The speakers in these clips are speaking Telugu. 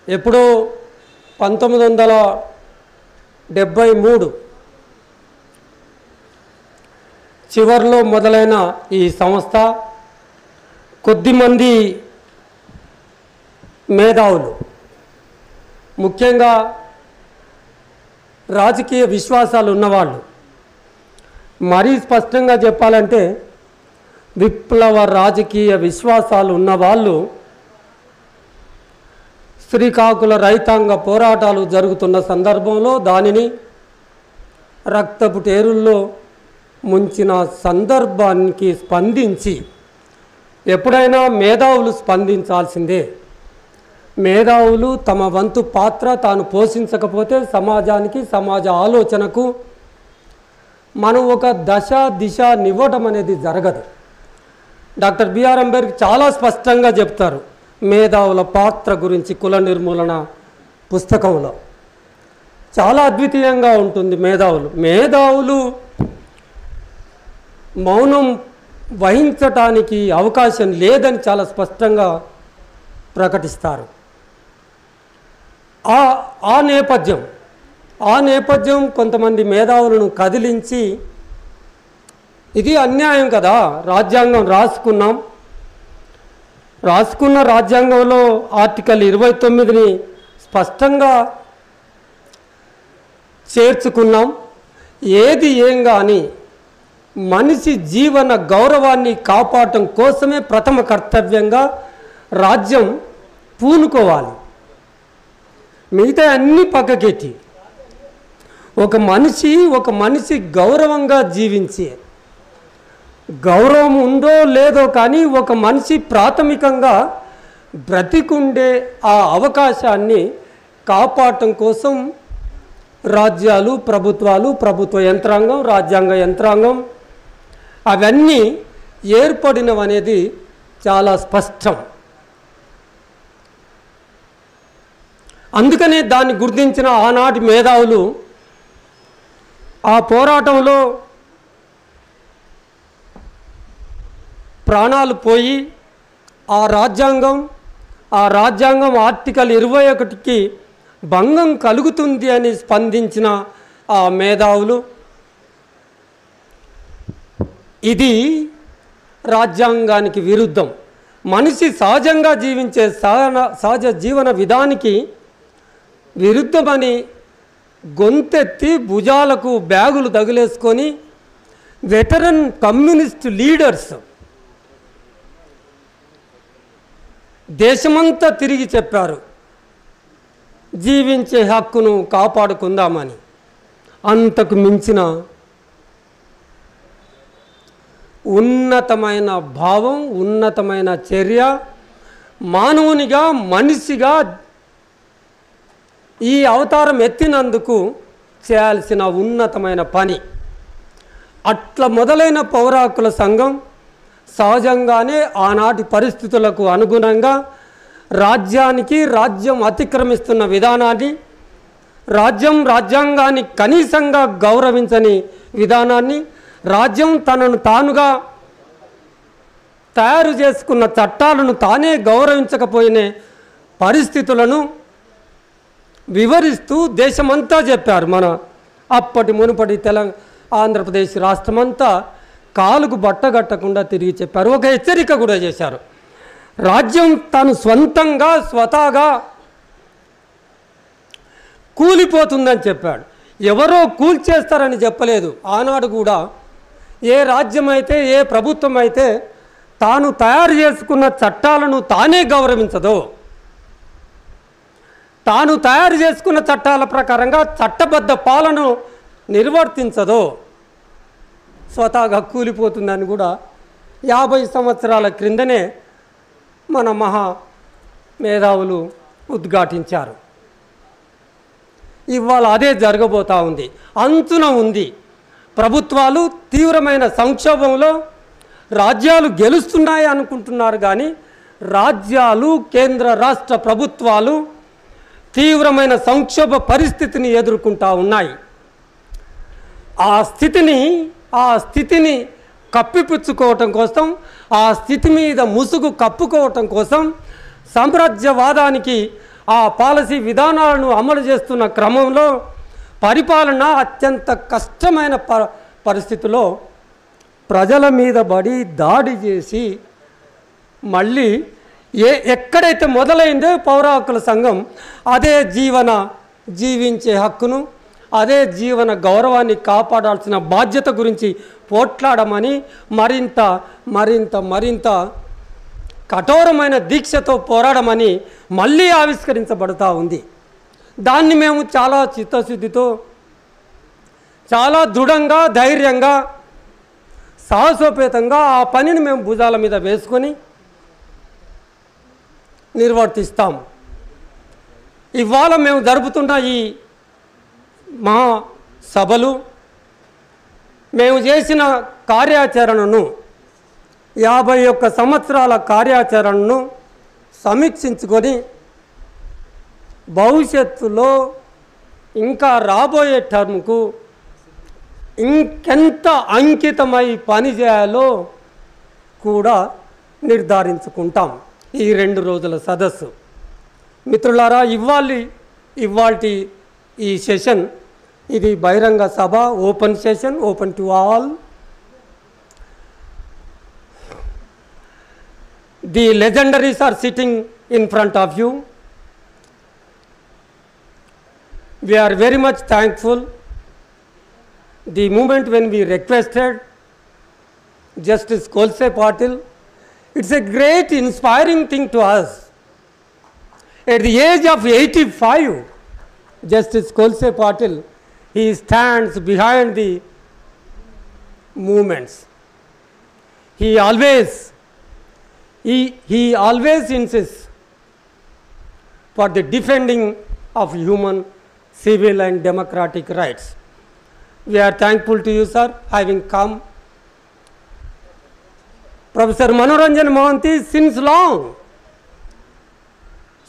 ఎప్పుడో 1973 చివర్లో మొదలైన ఈ సంస్థ కొద్దిమంది మేధావులు, ముఖ్యంగా రాజకీయ విశ్వాసాలు ఉన్నవాళ్ళు, మరీ స్పష్టంగా చెప్పాలంటే విప్లవ రాజకీయ విశ్వాసాలు ఉన్నవాళ్ళు శ్రీకాకుళ రైతాంగ పోరాటాలు జరుగుతున్న సందర్భంలో దానిని రక్తపు టేరుల్లో ముంచిన సందర్భానికి స్పందించి, ఎప్పుడైనా మేధావులు స్పందించాల్సిందే. మేధావులు తమ వంతు పాత్ర తాను పోషించకపోతే సమాజానికి, సమాజ ఆలోచనకు మనం ఒక దశ దిశ నివ్వటం అనేది జరగదు. డాక్టర్ బిఆర్ అంబేద్కర్ చాలా స్పష్టంగా చెప్తారు మేధావుల పాత్ర గురించి కుల నిర్మూలన పుస్తకంలో. చాలా అద్వితీయంగా ఉంటుంది. మేధావులు మౌనం వహించటానికి అవకాశం లేదని చాలా స్పష్టంగా ప్రకటిస్తారు. ఆ నేపథ్యం కొంతమంది మేధావులను కదిలించి, ఇది అన్యాయం కదా, రాజ్యాంగం రాసుకున్న రాజ్యాంగంలో ఆర్టికల్ 29ని స్పష్టంగా చేర్చుకున్నాం. ఏది ఏం కానీ మనిషి జీవన గౌరవాన్ని కాపాడటం కోసమే ప్రథమ కర్తవ్యంగా రాజ్యం పూనుకోవాలి. మిగతా అన్నీ పక్కకెట్టి ఒక మనిషి గౌరవంగా జీవించే, గౌరవం ఉందో లేదో కానీ ఒక మనిషి ప్రాథమికంగా బ్రతికుండే ఆ అవకాశాన్ని కాపాడటం కోసం రాజ్యాలు, ప్రభుత్వాలు, ప్రభుత్వ యంత్రాంగం, రాజ్యాంగ యంత్రాంగం అవన్నీ ఏర్పడినవనేది చాలా స్పష్టం. అందుకనే దాన్ని గుర్తించిన ఆనాటి మేధావులు ఆ పోరాటంలో ప్రాణాలు పోయి ఆ రాజ్యాంగం ఆర్టికల్ 21కి భంగం కలుగుతుంది అని స్పందించిన ఆ మేధావులు, ఇది రాజ్యాంగానికి విరుద్ధం, మనిషి సహజంగా జీవించే సహజ జీవన విధానికి విరుద్ధమని గొంతెత్తి భుజాలకు బ్యాగులు తగిలేసుకొని వెటరన్ కమ్యూనిస్ట్ లీడర్స్ దేశమంతా తిరిగి చెప్పారు జీవించే హక్కును కాపాడుకుందామని. అంతకు మించిన ఉన్నతమైన భావం, ఉన్నతమైన చర్య, మానవునిగా మనిషిగా ఈ అవతారం ఎత్తినందుకు చేయాల్సిన ఉన్నతమైన పని. అట్లా మొదలైన పౌర హక్కుల సంఘం సహజంగానే ఆనాటి పరిస్థితులకు అనుగుణంగా రాజ్యం అతిక్రమిస్తున్న విధానాన్ని, రాజ్యాంగాన్ని కనీసంగా గౌరవించని విధానాన్ని, రాజ్యం తనను తానుగా తయారు చేసుకున్న చట్టాలను తానే గౌరవించకపోయిన పరిస్థితులను వివరిస్తూ దేశమంతా చెప్పారు. మన మునుపటి ఆంధ్రప్రదేశ్ రాష్ట్రమంతా కాలుకు బట్టగట్టకుండా తిరిగి చెప్పారు. ఒక హెచ్చరిక కూడా చేశారు. రాజ్యం తాను స్వతహాగా కూలిపోతుందని చెప్పాడు. ఎవరో కూల్చేస్తారని చెప్పలేదు. ఆనాడు కూడా ఏ రాజ్యం అయితే, ఏ ప్రభుత్వం అయితే తాను తయారు చేసుకున్న చట్టాలను తానే గౌరవించదో, తాను తయారు చేసుకున్న చట్టాల ప్రకారంగా చట్టబద్ధ పాలన నిర్వర్తించదో స్వతహాగా కూలిపోతుందని కూడా 50 సంవత్సరాల క్రిందనే మన మేధావులు ఉద్ఘాటించారు. ఇవాళ అదే జరగబోతూ ఉంది, అంచున ఉంది. ప్రభుత్వాలు తీవ్రమైన సంక్షోభంలో రాజ్యాలు గెలుస్తున్నాయి అనుకుంటున్నారు, కానీ రాజ్యాలు, కేంద్ర రాష్ట్ర ప్రభుత్వాలు తీవ్రమైన సంక్షోభ పరిస్థితిని ఎదుర్కొంటూ ఉన్నాయి. ఆ స్థితిని కప్పిపుచ్చుకోవటం కోసం, ఆ స్థితి మీద ముసుగు కప్పుకోవటం కోసం, సామ్రాజ్యవాదానికి ఆ పాలసీ విధానాలను అమలు చేస్తున్న క్రమంలో పరిపాలన అత్యంత కష్టమైన పరిస్థితిలో ప్రజల మీద పడి దాడి చేసి మళ్ళీ ఎక్కడైతే మొదలైందో పౌర హక్కుల సంఘం అదే జీవించే హక్కును, అదే జీవన గౌరవాన్ని కాపాడాల్సిన బాధ్యత గురించి పోట్లాడమని మరింత మరింత మరింత కఠోరమైన దీక్షతో పోరాడమని మళ్ళీ ఆవిష్కరించబడుతూ ఉంది. దాన్ని మేము చాలా చిత్తశుద్ధితో, చాలా దృఢంగా, ధైర్యంగా, సాహసోపేతంగా ఆ పనిని మేము భుజాల మీద వేసుకొని నిర్వర్తిస్తాం. ఇవాళ మేము జరుపుతున్న ఈ మహాసభలు మేము చేసిన కార్యాచరణను 51 సంవత్సరాల కార్యాచరణను సమీక్షించుకొని భవిష్యత్తులో ఇంకా రాబోయే టర్మ్కు ఇంకెంత అంకితమై పనిచేయాలో కూడా నిర్ధారించుకుంటాం. ఈ 2 రోజుల సదస్సు మిత్రులారా, ఇవాల్టి ఈ సెషన్ ఇది బహిరంగ సభ, open session, open to all. The legendaries are sitting in front of you. We are very much thankful. The moment when we requested Justice Kolse Patil, it's a great inspiring thing to us. At the age of 85, Justice Kolse Patil, he stands behind the movements. He always insists for the defending of human, civil and democratic rights. We are thankful to you, sir, having come. Professor Manoranjan Mohanty, since long,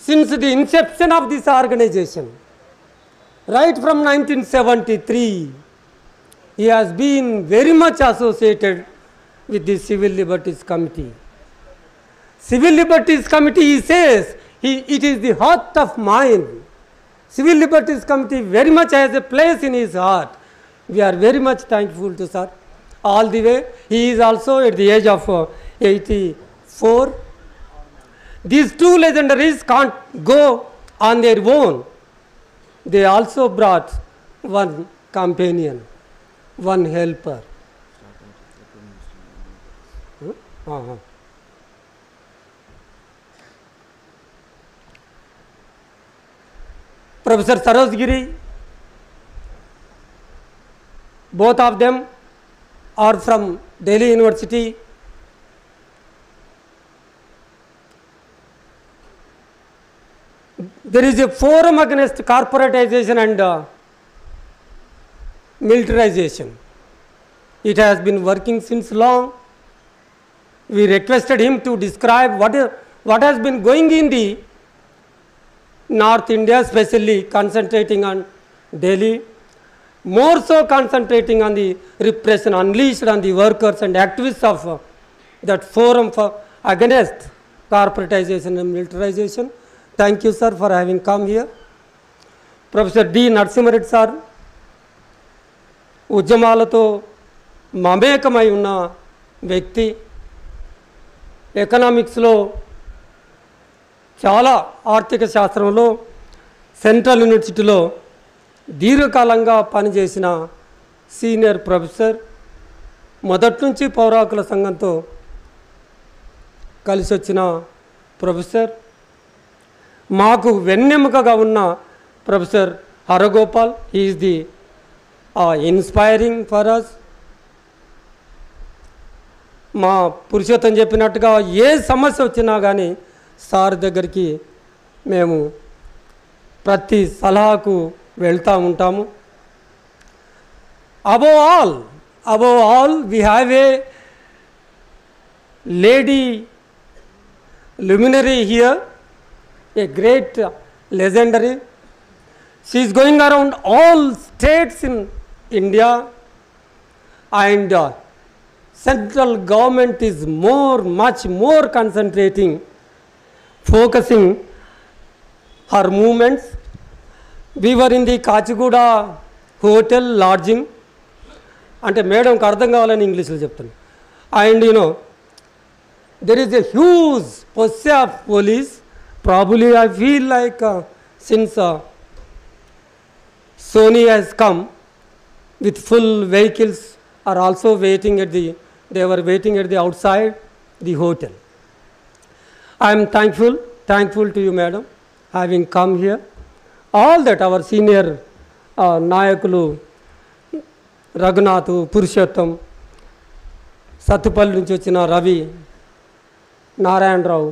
since the inception of this organization, right from 1973, he has been very much associated with the Civil Liberties Committee. Civil Liberties Committee, he says, it is the heart of mine. Civil Liberties Committee very much has a place in his heart. We are very much thankful to sir all the way. He is also at the age of 84. These 2 legendaries can't go on their own. They also brought one companion, one helper. Professor Saroj Giri, both of them are from Delhi University. There is a forum against corporatization and militarization. It has been working since long. We requested him to describe what has been going in the North India, especially concentrating on Delhi, more so concentrating on the repression unleashed on the workers and activists of that forum for against corporatization and militarization. Thank you, sir, for having come here. Professor D. Narasimhareddy, sir, ఉద్యమాలతో మమేకమై ఉన్న వ్యక్తి, ఎకనామిక్స్లో చాలా ఆర్థిక శాస్త్రంలో సెంట్రల్ యూనివర్సిటీలో దీర్ఘకాలంగా పనిచేసిన సీనియర్ ప్రొఫెసర్, మొదటి నుంచి పౌర హక్కుల సంఘంతో కలిసి వచ్చిన ప్రొఫెసర్, మాకు వెన్నెముకగా ఉన్న professor Haragopal, he is the inspiring for us. మా పురుషోత్తం చెప్పినట్టుగా ఏ సమస్య వచ్చినా కానీ సార్ దగ్గరికి మేము ప్రతి సలహాకు వెళ్తూ ఉంటాము. Above all we have a lady luminary here, a great legendary. She is going around all states in India, and central government is much more concentrating, focusing her movements. We were in the Kachiguda hotel lodging. అంటే మేడంకి అర్థం కావాలని ఇంగ్లీష్లో చెప్తాను. And there is a huge posse of police. Probably I feel like since Sony has come with full vehicles are also waiting at they were waiting at the outside the hotel. I am thankful to you, madam, having come here. All that our senior Nayakulu, Raghunathu, Purushottam, Sattupalli నుంచి వచ్చిన రవి, నారాయణరావు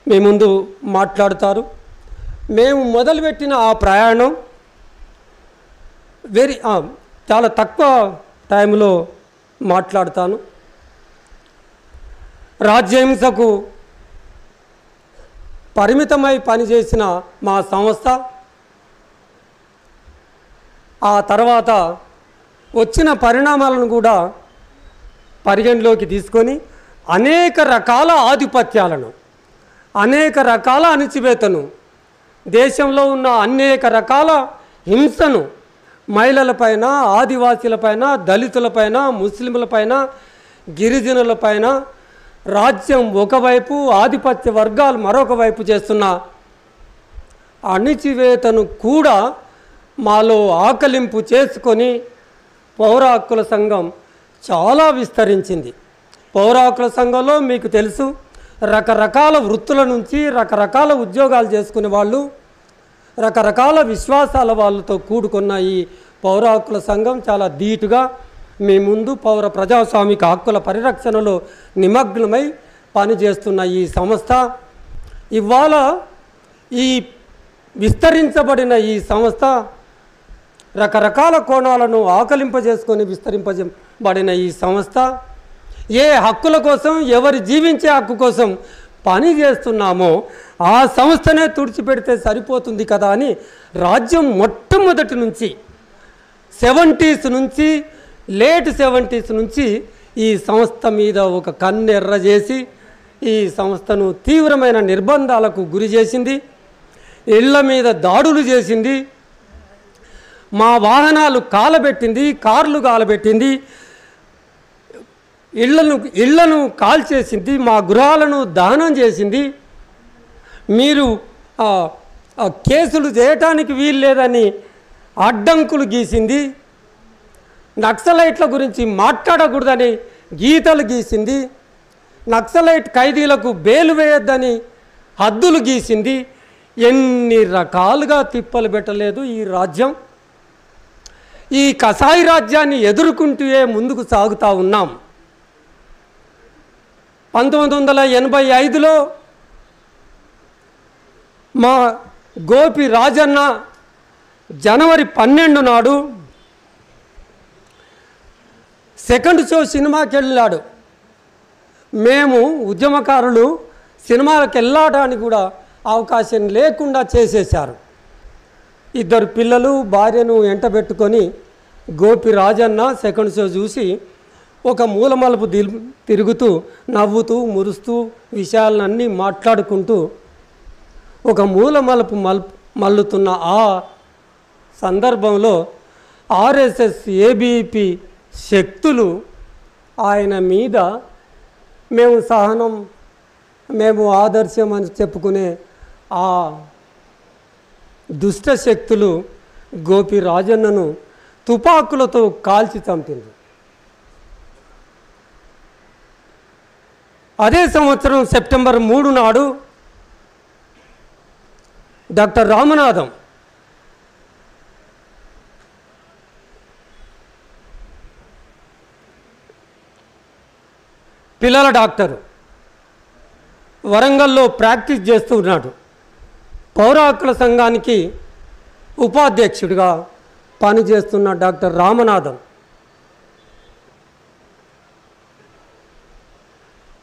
మీ ముందు మాట్లాడతారు. మేము మొదలుపెట్టిన ఆ ప్రయాణం చాలా తక్కువ టైంలో మాట్లాడతాను. రాజ్యహింసకు పరిమితమై పనిచేసిన మా సంస్థ ఆ తర్వాత వచ్చిన పరిణామాలను కూడా పరిగణలోకి తీసుకొని అనేక రకాల ఆధిపత్యాలను, అనేక రకాల అణచివేతను, దేశంలో ఉన్న అనేక రకాల హింసను మహిళలపైన, ఆదివాసీలపైన, దళితులపైన, ముస్లింలపైన, గిరిజనులపైన రాజ్యం ఒకవైపు, ఆధిపత్య వర్గాలు మరొక వైపు చేస్తున్న అణచివేతను కూడా మాలో ఆకలింపు చేసుకొని పౌర హక్కుల సంఘం చాలా విస్తరించింది. పౌర హక్కుల సంఘంలో మీకు తెలుసు, రకరకాల వృత్తుల నుంచి రకరకాల ఉద్యోగాలు చేసుకునే వాళ్ళు, రకరకాల విశ్వాసాల వాళ్ళతో కూడుకున్న ఈ పౌర హక్కుల సంఘం చాలా ధీటుగా మీ ముందు పౌర ప్రజాస్వామిక హక్కుల పరిరక్షణలో నిమగ్నమై పనిచేస్తున్న ఈ సంస్థ ఇవాళ ఈ విస్తరించబడిన ఈ సంస్థ రకరకాల కోణాలను ఆకలింపజేసుకొని విస్తరింపబడిన ఈ సంస్థ ఏ హక్కుల కోసం, ఎవరి జీవించే హక్కు కోసం పని చేస్తున్నామో ఆ సంస్థనే తుడిచిపెడితే సరిపోతుంది కదా అని రాజ్యం మొట్టమొదటి నుంచి 70s నుంచి లేట్ 70s నుంచి ఈ సంస్థ మీద ఒక కన్నెర్ర చేసి ఈ సంస్థను తీవ్రమైన నిర్బంధాలకు గురి చేసింది, ఇళ్ల మీద దాడులు చేసింది, మా వాహనాలు కాలబెట్టింది, కార్లు కాలబెట్టింది, ఇళ్లను కాల్చేసింది, మా గృహాలను దహనం చేసింది. మీరు కేసులు చేయటానికి వీలు లేదని అడ్డంకులు గీసింది, నక్సలైట్ల గురించి మాట్లాడకూడదని గీతలు గీసింది, నక్సలైట్ ఖైదీలకు బెయిల్ వేయొద్దని హద్దులు గీసింది. ఎన్ని రకాలుగా తిప్పలు పెట్టలేదు ఈ రాజ్యం. ఈ కసాయి రాజ్యాన్ని ఎదుర్కొంటూ ముందుకు సాగుతూ ఉన్నాం. 1985లో మా గోపి రాజన్న జనవరి 12 నాడు సెకండ్ షో సినిమాకి వెళ్ళాడు. మేము ఉద్యమకారులు సినిమాలకు వెళ్ళడానికి కూడా అవకాశం లేకుండా చేసేశారు. 2 పిల్లలు, భార్యను వెంటబెట్టుకొని గోపి రాజన్న సెకండ్ షో చూసి ఒక మూలమలుపు తిరుగుతూ నవ్వుతూ మురుస్తూ విషయాలన్నీ మాట్లాడుకుంటూ ఒక మూలమలుపు మల్లుతున్న ఆ సందర్భంలో ఆర్ఎస్ఎస్ ఏబీపీ శక్తులు ఆయన మీద మేము సహనం, మేము ఆదర్శం అని చెప్పుకునే ఆ దుష్ట శక్తులు గోపి రాజన్నను తుపాకులతో కాల్చి చంపింది. అదే సంవత్సరం సెప్టెంబర్ 3 నాడు డాక్టర్ రామనాథం పిల్లల డాక్టరు వరంగల్లో ప్రాక్టీస్ చేస్తూ ఉన్నాడు. పౌర హక్కుల సంఘానికి ఉపాధ్యక్షుడిగా పనిచేస్తున్న డాక్టర్ రామనాథం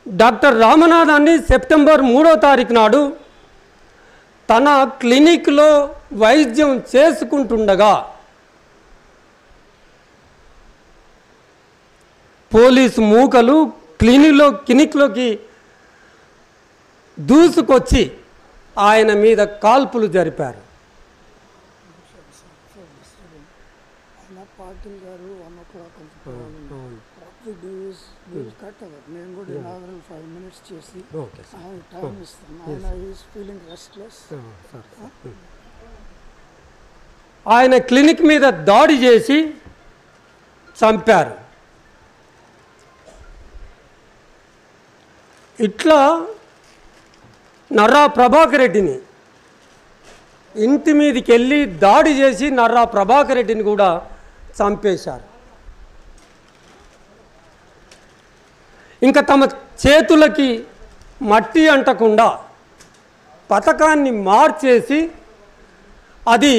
డాక్టర్ రామనాథాన్ని సెప్టెంబర్ 3వ తారీఖు నాడు తన క్లినిక్లో వైద్యం చేసుకుంటుండగా పోలీసు మూకలు క్లినిక్లోకి దూసుకొచ్చి ఆయన మీద కాల్పులు జరిపారు. ఆయన క్లినిక్ మీద దాడి చేసి చంపారు. ఇట్లా నర్రా ప్రభాకర్ రెడ్డిని ఇంటి మీదకి వెళ్ళి దాడి చేసి నర్రా ప్రభాకర్ రెడ్డిని కూడా చంపేశారు. ఇంకా తమ చేతులకి మట్టి అంటకుండా పథకాన్ని మార్చేసి అది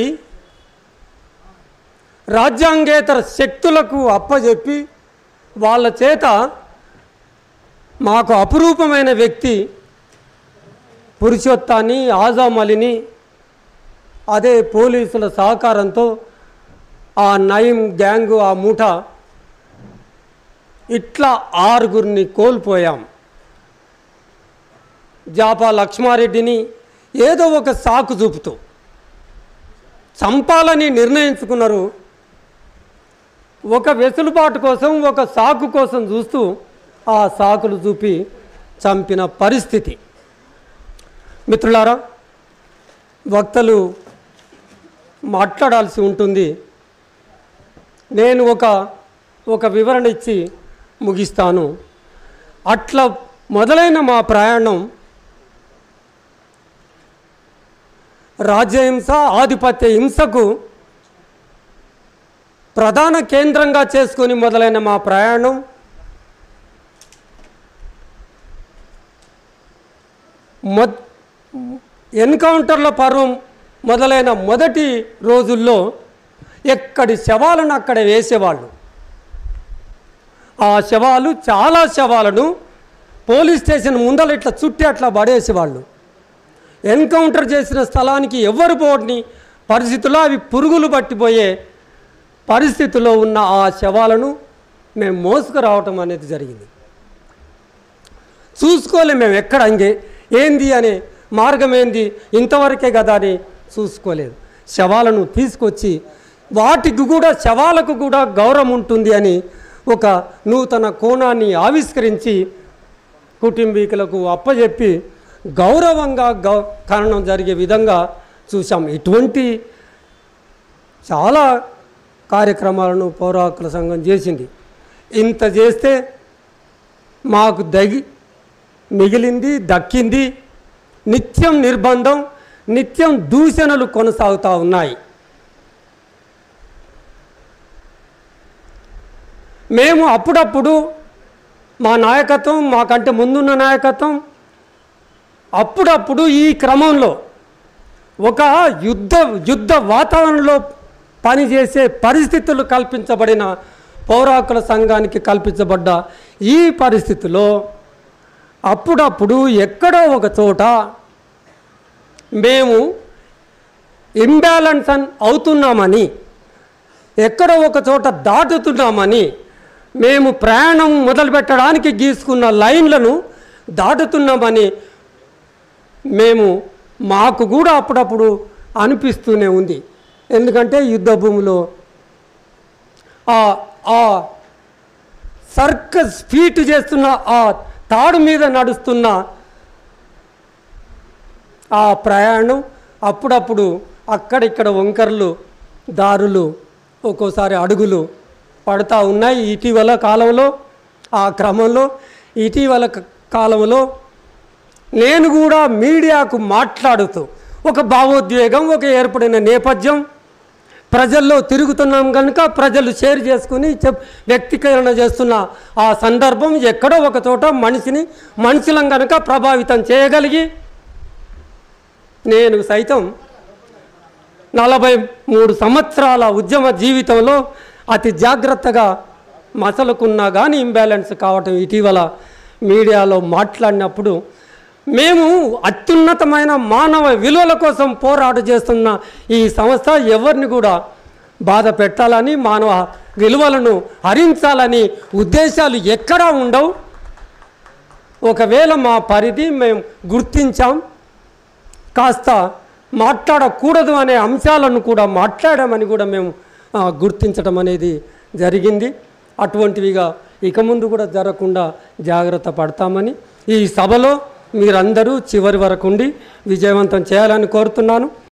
రాజ్యాంగేతర శక్తులకు అప్పజెప్పి వాళ్ళ చేత మాకు అపురూపమైన వ్యక్తి పురుషోత్తాన్ని, ఆజం అలీని అదే పోలీసుల సహకారంతో ఆ నయీం గ్యాంగు ఆ ముఠ ఇట్లా 6గురిని కోల్పోయాం. జాపా లక్ష్మారెడ్డిని ఏదో ఒక సాకు చూపుతూ చంపాలని నిర్ణయించుకున్నారు. ఒక వెసులుబాటు కోసం, ఒక సాకు కోసం చూస్తూ ఆ సాకులు చూపి చంపిన పరిస్థితి. మిత్రులారా, వక్తలు మాట్లాడాల్సి ఉంటుంది. నేను ఒక వివరణ ఇచ్చి ముగిస్తాను. అట్లా మొదలైన మా ప్రయాణం రాజ్యహింస, ఆధిపత్య హింసకు ప్రధాన కేంద్రంగా చేసుకొని మొదలైన మా ప్రయాణం ఎన్కౌంటర్ల పర్వం మొదలైన మొదటి రోజుల్లో ఎక్కడి శవాలను అక్కడ వేసేవాళ్ళు. ఆ శవాలు, చాలా శవాలను పోలీస్ స్టేషన్ ముందర ఇట్లా చుట్టి అట్లా పడేసేవాళ్ళు. ఎన్కౌంటర్ చేసిన స్థలానికి ఎవరు పోని పరిస్థితుల్లో అవి పురుగులు పట్టిపోయే పరిస్థితిలో ఉన్న ఆ శవాలను మేము మోసుకురావటం అనేది జరిగింది. చూసుకోలేము మేము ఎక్కడ ఏంది అనే మార్గం ఏంది, ఇంతవరకే కదా అని చూసుకోలేదు. శవాలను తీసుకొచ్చి వాటికి కూడా, శవాలకు కూడా గౌరవం ఉంటుంది అని ఒక నూతన కోణాన్ని ఆవిష్కరించి కుటుంబీకులకు అప్పజెప్పి గౌరవంగా ఖననం జరిగే విధంగా చూసాం. ఇటువంటి చాలా కార్యక్రమాలను పౌర హక్కుల సంఘం చేసింది. ఇంత చేస్తే మాకు మిగిలింది, దక్కింది నిత్యం నిర్బంధం, నిత్యం దూషణలు కొనసాగుతూ ఉన్నాయి. మేము అప్పుడప్పుడు మా నాయకత్వం, మాకంటే ముందున్న నాయకత్వం అప్పుడప్పుడు ఈ క్రమంలో ఒక యుద్ధ వాతావరణంలో పనిచేసే పరిస్థితులు కల్పించబడిన పౌర హక్కుల సంఘానికి కల్పించబడ్డ ఈ పరిస్థితిలో అప్పుడప్పుడు ఎక్కడో ఒక చోట మేము ఇంబ్యాలెన్స్ అవుతున్నామని, ఎక్కడో ఒక చోట దాటుతున్నామని, మేము ప్రయాణం మొదలుపెట్టడానికి గీసుకున్న లైన్లను దాటుతున్నామని మాకు కూడా అప్పుడప్పుడు అనిపిస్తూనే ఉంది. ఎందుకంటే యుద్ధ భూమిలో ఆ సర్కస్ ఫీట్ చేస్తున్న, ఆ తాడు మీద నడుస్తున్న ఆ ప్రయాణం అప్పుడప్పుడు అక్కడిక్కడ వంకర్లు, దారులు, ఒక్కోసారి అడుగులు పడుతూ ఉన్నాయి. ఇటీవల కాలంలో, ఆ క్రమంలో ఇటీవల కాలంలో నేను కూడా మీడియాకు మాట్లాడుతూ ఒక భావోద్వేగం, ఒక ఏర్పడిన నేపథ్యం, ప్రజల్లో తిరుగుతున్నాం కనుక ప్రజలు షేర్ చేసుకుని వ్యక్తీకరణ చేస్తున్న ఆ సందర్భం ఎక్కడో ఒక చోట మనుషులం కనుక ప్రభావితం చేయగలిగి నేను సైతం 43 సంవత్సరాల ఉద్యమ జీవితంలో అతి జాగ్రత్తగా మసలుకున్నా కానీ ఇంబ్యాలెన్స్ కావటం ఇటీవల మీడియాలో మాట్లాడినప్పుడు మేము అత్యున్నతమైన మానవ విలువల కోసం పోరాట చేస్తున్న ఈ సంస్థ ఎవరిని కూడా బాధ పెట్టాలని, మానవ విలువలను హరించాలని ఉద్దేశాలు ఎక్కడా ఉండవు. ఒకవేళ మా పరిధి మేము గుర్తించాం, కాస్త మాట్లాడకూడదు అనే అంశాలను కూడా మాట్లాడామని కూడా మేము గుర్తించడం అనేది జరిగింది. అటువంటివిగా ఇక ముందు కూడా జరగకుండా జాగ్రత్త పడతామని ఈ సభలో మీరందరూ చివరి వరకు ఉండి విజయవంతం చేయాలని కోరుతున్నాను.